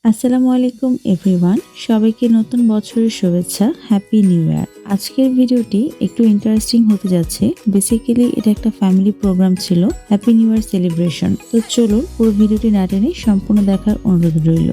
আসসালামু আলাইকুম এভরিওয়ান, সবাইকে নতুন বছরের শুভেচ্ছা, হ্যাপি নিউ ইয়ার। আজকের ভিডিওটি একটু ইন্টারেস্টিং হতে যাচ্ছে। বেসিক্যালি এটা একটা ফ্যামিলি প্রোগ্রাম ছিল, হ্যাপি নিউ ইয়ার সেলিব্রেশন। তো চলুন পুরো ভিডিওটি না টেনে সম্পূর্ণ দেখার অনুরোধ রইল।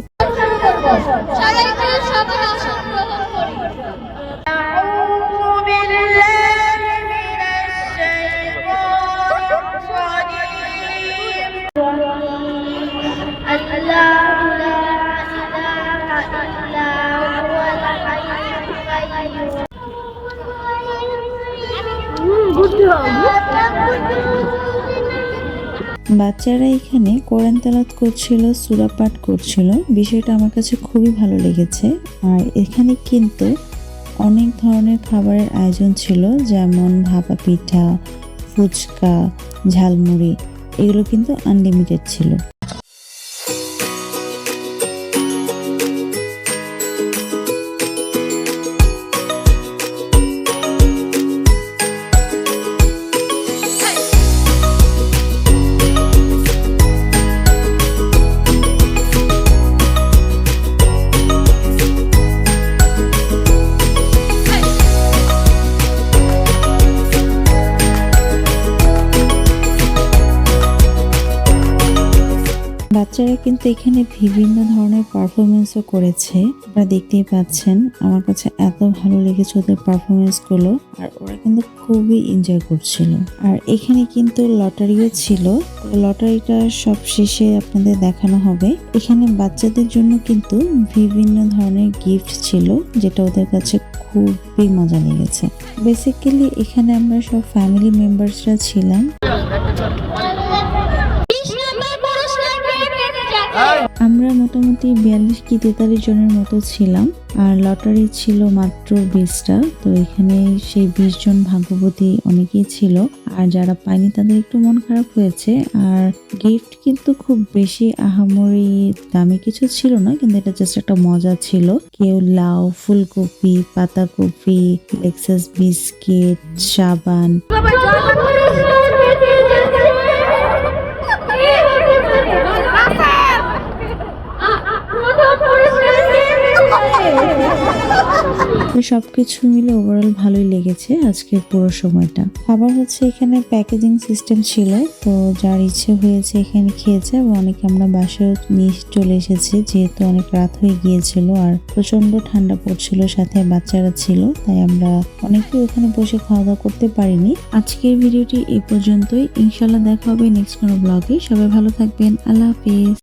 বাচ্চারা এখানে কোরআন তেলাওয়াত করছিল, সূরা পাঠ করছিল। বিষয়টা আমার কাছে খুবই ভালো লেগেছে। আর এখানে কিন্তু অনেক ধরনের খাবারের আয়োজন ছিল, যেমন ভাপা পিঠা, ফুচকা, ঝালমুড়ি। এগুলো কিন্তু আনলিমিটেড ছিল। বাচ্চারা কিন্তু এখানে বিভিন্ন ধরনের পারফরমেন্সও করেছে, আপনারা দেখতেই পাচ্ছেন। আমার কাছে এত ভালো লেগেছে ওদের পারফরমেন্স গুলো, আর ওরা কিন্তু খুবই এনজয় করছিল। আর এখানে কিন্তু লটারিও ছিল, লটারিটা সব শেষে আপনাদের দেখানো হবে। এখানে বাচ্চাদের জন্য কিন্তু বিভিন্ন ধরনের গিফট ছিল, যেটা ওদের কাছে খুবই মজা লেগেছে। বেসিক্যালি এখানে আমরা সব ফ্যামিলি মেম্বার্সরা ছিলাম। আমরা মোটামুটি 42 কি 43 জনের মতো ছিলাম, আর লটারি ছিল মাত্র 20টা। তো এখানে সেই 20 জন ভাগ্যবতী অনেকেই ছিল, আর যারা পায়নি তাদের একটু মন খারাপ হয়েছে। আর গিফট কিন্তু খুব বেশি আহামরি দামি কিছু ছিল না, কিন্তু এটা জাস্ট একটা মজা ছিল। কেউ লাউ, ফুলকপি, পাতাকপি, লেক্সাস বিস্কিট, সাবান। সবকিছু মিলে ওভারঅল ভালোই লেগেছে আজকের পুরো সময়টা। খাবার হচ্ছে এখানে প্যাকেজিং সিস্টেম ছিল, তো যার ইচ্ছে হয়েছে এখানে খেয়েছে, এবং অনেকে আমরা বাসায় নিয়ে চলে এসেছি, যেহেতু অনেক রাত হয়ে গিয়েছিল আর প্রচন্ড ঠান্ডা পড়ছিল, সাথে বাচ্চারা ছিল, তাই আমরা অনেকেই ওখানে বসে খাওয়া দাওয়া করতে পারিনি। আজকের ভিডিওটি এই পর্যন্তই। ইনশাল্লাহ দেখা হবে নেক্সট কোনো ব্লগে। সবাই ভালো থাকবেন। আল্লাহ হাফিজ।